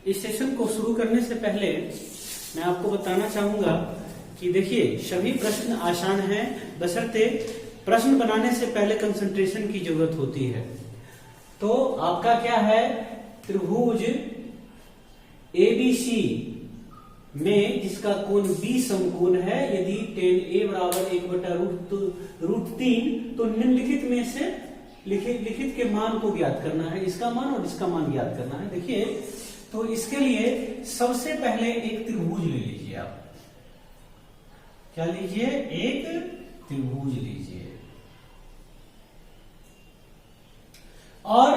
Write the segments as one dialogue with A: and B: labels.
A: इस सेशन को शुरू करने से पहले मैं आपको बताना चाहूंगा कि देखिए सभी प्रश्न आसान हैं, बशर्ते प्रश्न बनाने से पहले कंसंट्रेशन की जरूरत होती है। तो आपका क्या है, त्रिभुज ABC में जिसका कोण B समकोण है, यदि tan A बराबर 1/√3 तो निम्नलिखित में से लिखित के मान को ज्ञात करना है, इसका मान और इसका मान ज्ञात करना है। देखिए तो इसके लिए सबसे पहले एक त्रिभुज ले लीजिए। आप क्या लीजिए, एक त्रिभुज लीजिए और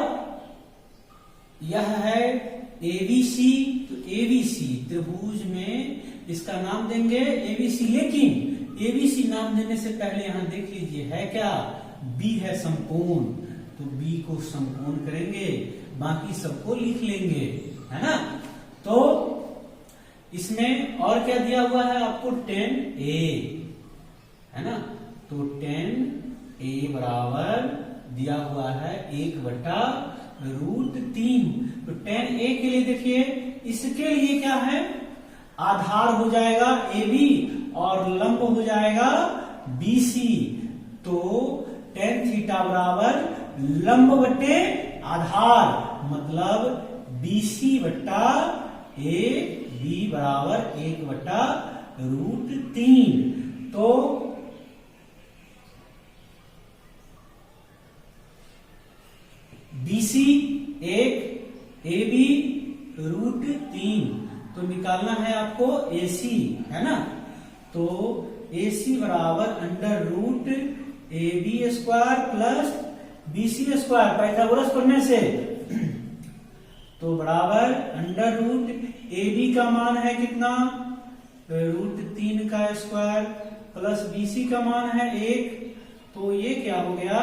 A: यह है ABC। तो ABC त्रिभुज में इसका नाम देंगे ABC, लेकिन ABC नाम देने से पहले यहां देख लीजिए है क्या, B है समकोण, तो B को समकोण करेंगे, बाकी सबको लिख लेंगे, है ना। तो इसमें और क्या दिया हुआ है आपको, tan A, है ना। तो tan A बराबर दिया हुआ है 1/√3। तो tan A के लिए देखिए, इसके लिए क्या है, आधार हो जाएगा AB और लंब हो जाएगा BC। तो tan थीटा बराबर लंब बटे आधार, मतलब BC बट्टा AB बराबर 1/√3। तो BC 1, AB √3। तो निकालना है आपको AC, है ना। तो AC बराबर √AB² प्लस BC², पाइथागोरस पढ़ने से। तो बराबर √AB का मान है कितना, √3 का स्क्वायर प्लस BC का मान है 1। तो ये क्या हो गया,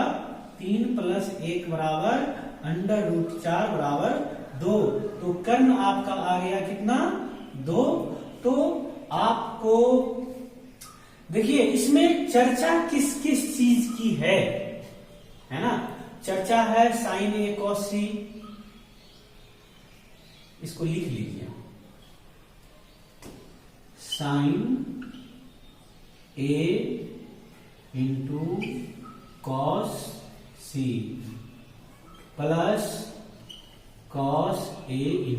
A: 3 + 1 बराबर √4 बराबर 2। तो कर्ण आपका आ गया कितना, 2। तो आपको देखिए इसमें चर्चा किस किस चीज की है ना। चर्चा है sin A cos C, इसको लिख लीजिए, sin A × cos C plus cos A ×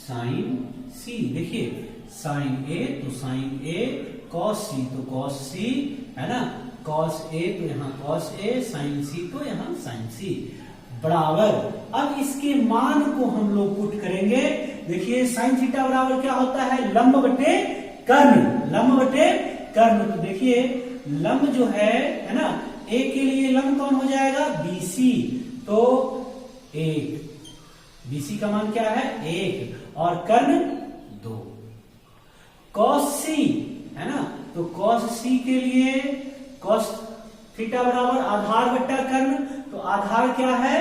A: sin C। देखिए sin A तो sin A, cos C तो cos C, है ना। cos A तो यहां cos A, sin C तो यहां sin C बराबर। अब इसके मान को हम लोग पुट करेंगे। देखिए sin थीटा बराबर क्या होता है, लंब बटे कर्ण, लंब बटे कर्ण। तो देखिए लंब जो है ना, A के लिए लंब कौन हो जाएगा, BC। तो 1, BC का मान क्या है 1 और कर्ण 2। cos C है ना, तो cos C के लिए cos थीटा बराबर आधार बट्टा कर्ण। तो आधार क्या है,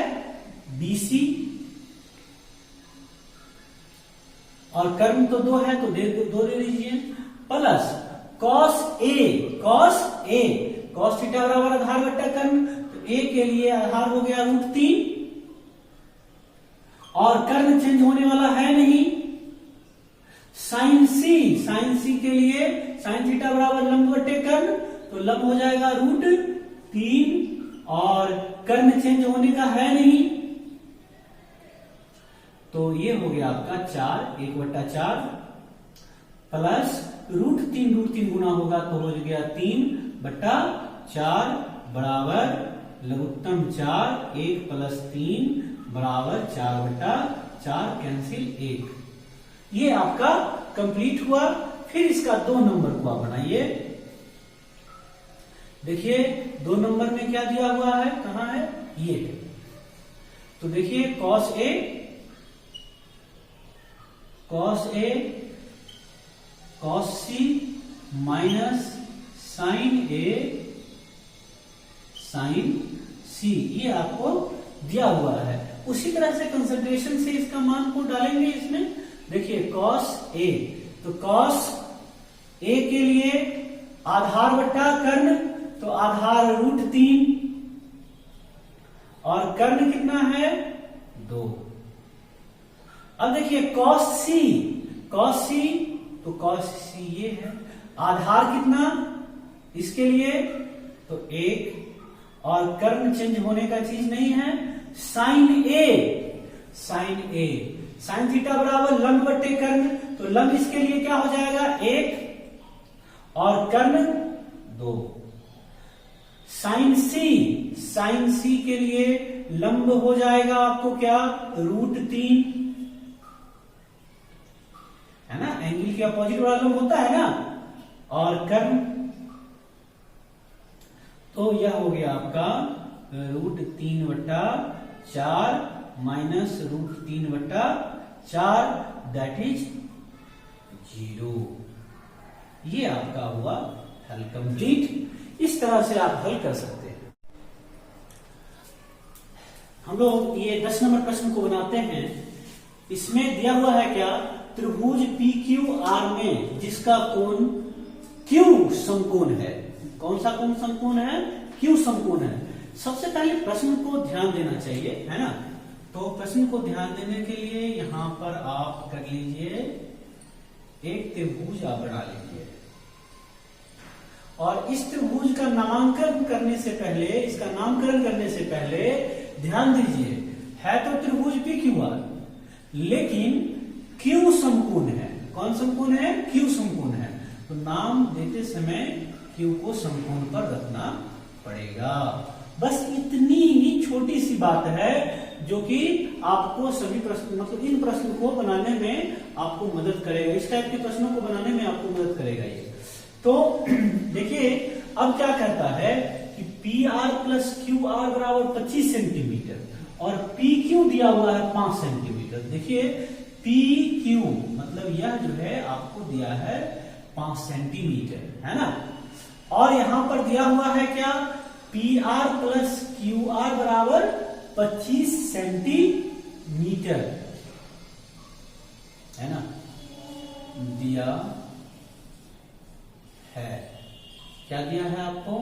A: BC और कर्ण तो 2 है, तो 2 दे दीजिए, plus cos A, cos theta बराबर आधार बट्टा कर्ण। तो A के लिए आधार हो गया √3 और कर्ण चेंज होने वाला है नहीं। sin C के लिए sin थीटा बराबर लंब बटे कर्ण, तो लंब हो जाएगा √3 और कर्ण चेंज होने का है नहीं। तो ये हो गया आपका 4, 1/4 प्लस √3 गुना होगा तो हो गया 3/4 बराबर लघुत्तम 4, 1 + 3 बराबर 4/4, कैंसिल 1। ये आपका कंप्लीट हुआ। फिर इसका 2 नंबर को आप बनाइए। देखिए 2 नंबर में क्या दिया हुआ है, कहां है, ये। तो देखिए cos A cos C minus sin A sin C, ये आपको दिया हुआ है। उसी तरह से कंसंट्रेशन से इसका मान को डालेंगे इसमें। देखिए cos A, तो cos A के लिए आधार बट्टा कर्ण, तो आधार √3 और कर्ण कितना है 2। अब देखिए cos c, तो cos c ये है। आधार कितना इसके लिए, तो 1, और कर्ण चेंज होने का चीज नहीं है। sin a, sin थीटा बराबर लंब बट्टे कर्ण, तो लंब इसके लिए क्या हो जाएगा 1 और कर्ण 2। sin c के लिए लंब हो जाएगा आपको क्या, √3, है ना, एंगल के अपोजिट वाला लंब होता है ना, और कर्ण, तो यह हो गया आपका √3/4 माइनस √3/4, दैट इज 0। ये आपका हुआ हल कंप्लीट। इस तरह से आप हल कर सकते हैं। हम लोग ये 10 नंबर प्रश्न को बनाते हैं। इसमें दिया हुआ है क्या, त्रिभुज PQR में जिसका कोण Q समकोण है। कौन सा कोण समकोण है, Q समकोण है। सबसे पहले प्रश्न को ध्यान देना चाहिए, है ना। तो प्रश्न को ध्यान देने के लिए यहां पर आप कर लीजिए, एक त्रिभुज आप बना लीजिए, और इस त्रिभुज का नामांकन करने से पहले, इसका नामकरण करने से पहले ध्यान दीजिए, है तो त्रिभुज PQR, लेकिन Q समकोण है। कौन समकोण है, Q समकोण है। तो नाम देते समय Q को समकोण पर रखना पड़ेगा। बस इतनी ही छोटी सी बात है जो कि आपको सभी प्रश्न, मतलब इन प्रश्न को बनाने में आपको मदद करेगा। इस टाइप के प्रश्नों को बनाने में आपको मदद करेगा ये। तो देखिए अब क्या करता है कि PR प्लस QR बराबर 25 सेंटीमीटर, और PQ दिया हुआ है 5 सेंटीमीटर। देखिए PQ मतलब यह जो है आपको दिया है 5 सेंटीमीटर, है ना। और यहां पर दिया हुआ है क्या, PR प्लस QR बराबर 25 सेंटीमीटर, है ना, दिया है। क्या दिया है आपको,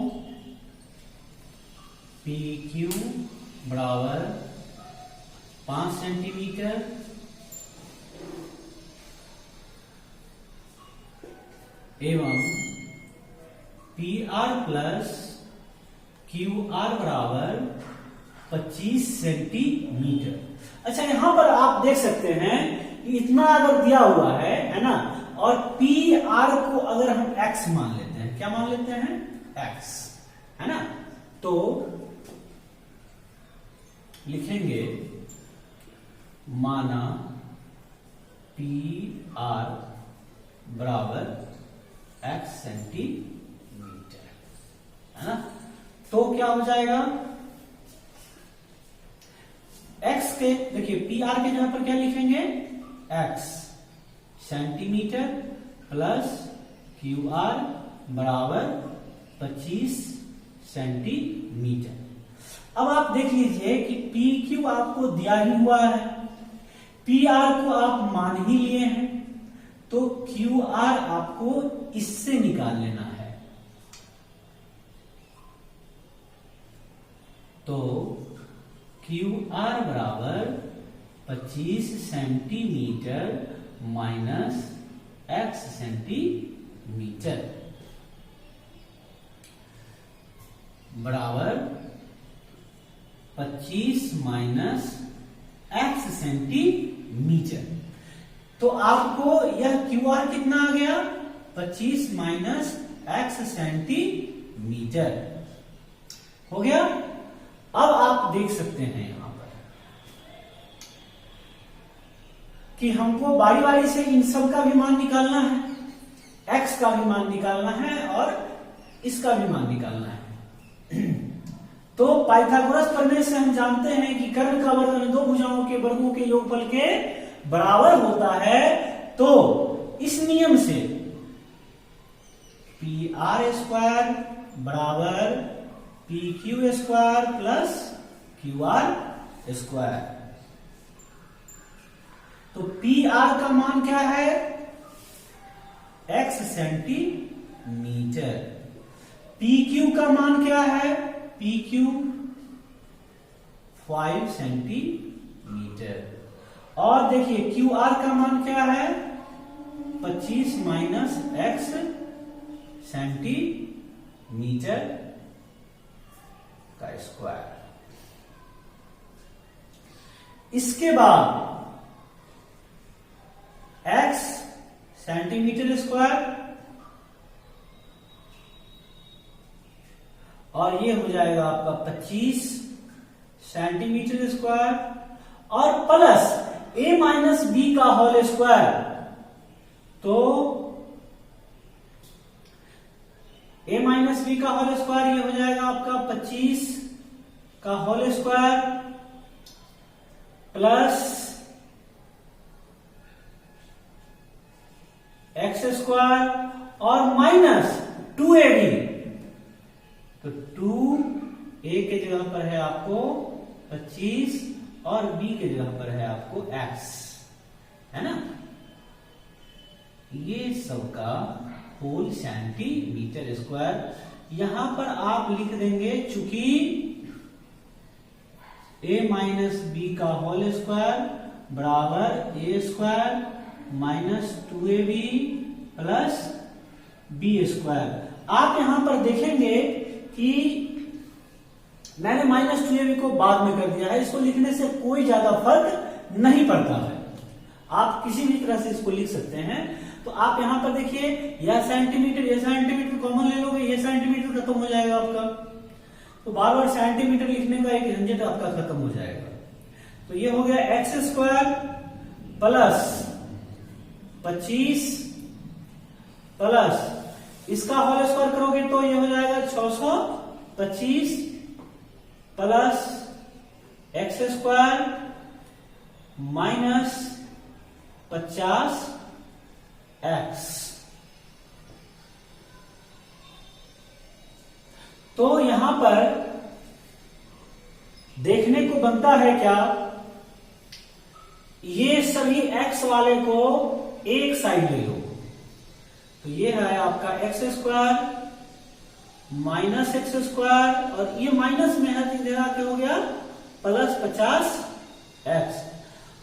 A: PQ बराबर 5 सेंटीमीटर एवं PR प्लस QR बराबर 25 सेंटीमीटर। अच्छा, यहां पर आप देख सकते हैं कि इतना अगर दिया हुआ है ना, और PR को अगर हम x मान लेते हैं, क्या मान लेते हैं, x, है ना, तो लिखेंगे माना PR बराबर x सेंटीमीटर, है ना। तो क्या हो जाएगा, x के, देखिए PR के जगह पर क्या लिखेंगे, x सेंटीमीटर प्लस QR बराबर 25 सेंटीमीटर। अब आप देख लीजिए कि PQ आपको दिया ही हुआ है, PR को आप मान ही लिए हैं, तो QR आपको इससे निकाल लेना है। तो QR बराबर 25 सेंटीमीटर माइनस x सेंटीमीटर बराबर 25 माइनस x सेंटीमीटर। तो आपको यह QR कितना आ गया, 25 माइनस x सेंटीमीटर हो गया। अब आप देख सकते हैं यहां पर कि हमको बारी बारी से इन सब का भी मान निकालना है, x का भी मान निकालना है और इसका भी मान निकालना है। तो पाइथागोरस प्रमेय से हम जानते हैं कि कर्ण का वर्ग दो भुजाओं के वर्गों के योगफल के बराबर होता है। तो इस नियम से PR² बराबर PQ² प्लस QR²। तो PR का मान क्या है, x सेंटीमीटर। PQ का मान क्या है, PQ 5 सेंटीमीटर। और देखिए क्यू आर का मान क्या है, 25 माइनस एक्स सेंटीमीटर का स्क्वायर। इसके बाद x सेंटीमीटर स्क्वायर और ये हो जाएगा आपका 25 सेंटीमीटर स्क्वायर और प्लस a माइनस बी का होल स्क्वायर। तो a माइनस बी का होल स्क्वायर ये हो जाएगा आपका 25 का whole square plus X square और माइनस 2ab। तो 2a के जगह पर है आपको 25 और b के जगह पर है आपको x, है ना। ये सबका होल सेंटीमीटर स्क्वायर। यहां पर आप लिख देंगे चूंकि a माइनस बी का होल स्क्वायर बराबर a square minus 2ab plus B square. आप यहां पर देखेंगे कि मैंने माइनस 2ab को बाद में कर दिया है, इसको लिखने से कोई ज्यादा फर्क नहीं पड़ता है, आप किसी भी तरह से इसको लिख सकते हैं। तो आप यहां पर देखिए यह सेंटीमीटर कॉमन ले लोगे, ये सेंटीमीटर खत्म हो जाएगा आपका, तो बार बार सेंटीमीटर लिखने का एक झंझट आपका खत्म हो जाएगा। तो ये हो गया एक्स स्क्वायर प्लस 25 प्लस इसका होल स्क्वायर करोगे तो ये हो जाएगा 625 plus X square minus 50 x. तो यहां पर देखने को बनता है क्या, ये सभी x वाले को एक साइड ले लो। तो ये है आपका x square minus x square और ये माइनस में है तो क्या हो गया प्लस 50 एक्स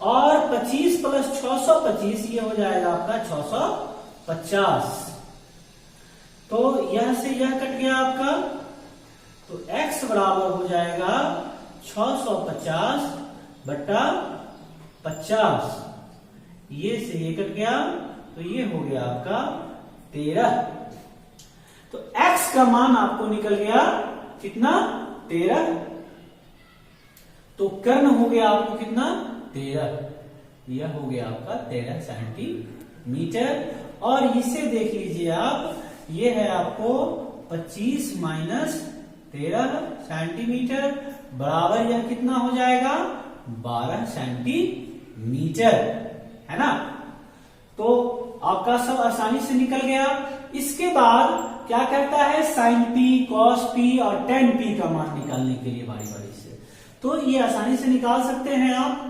A: और 25 प्लस 625 ये हो जाएगा आपका 650। तो यह से यह कट गया आपका, तो x बराबर हो जाएगा 650 बटा 50। ये से ये कट गया तो ये हो गया आपका 13। तो x का मान आपको निकल गया कितना 13। तो कर्ण हो गया आपको कितना 13, यह हो गया आपका 13 सेंटीमीटर। और इसे देख लीजिए आप, ये है आपको 25 माइनस 13 सेंटीमीटर बराबर यह कितना हो जाएगा 12 सेंटीमीटर, है ना। तो आपका सब आसानी से निकल गया। इसके बाद क्या करता है साइन पी, कॉस पी और टेन पी का मान निकालने के लिए बारी बारी से, तो ये आसानी से निकाल सकते हैं आप।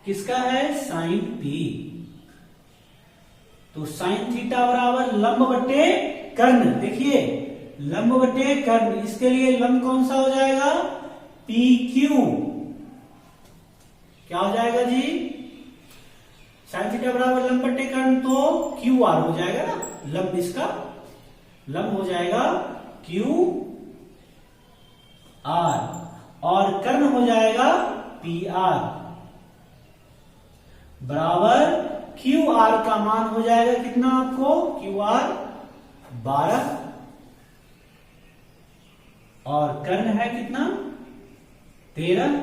A: किसका है साइन पी, तो साइन थीटा बराबर लंब बटे कर्ण। देखिए लंब बटे कर्ण, इसके लिए लंब कौन सा हो जाएगा पी क्यू, क्या हो जाएगा जी साइन थीटा बराबर लंब बटे कर्ण, तो क्यू आर हो जाएगा ना, लंब इसका लंब हो जाएगा क्यू आर और कर्ण हो जाएगा पी आर बराबर क्यू आर का मान हो जाएगा कितना आपको क्यू आर 12 और कर्ण है कितना 13।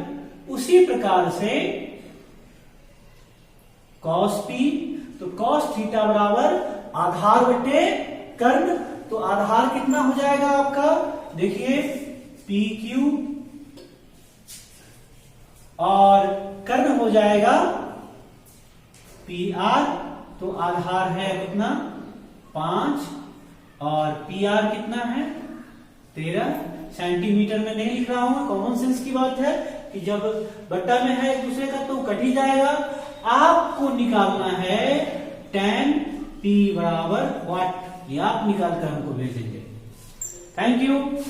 A: उसी प्रकार से कॉस पी, तो कॉस थीटा बराबर आधार बटे कर्ण, तो आधार कितना हो जाएगा आपका देखिए पी क्यू और कर्ण हो जाएगा पी आर, तो आधार है कितना 5 और पी आर कितना है 13 सेंटीमीटर में नहीं लिख रहा हूं, कॉमन सेंस की बात है कि जब बट्टा में है एक दूसरे का तो कट ही जाएगा। आपको निकालना है tan p बराबर व्हाट, ये आप निकाल कर हमको भेजेंगे। Thank you.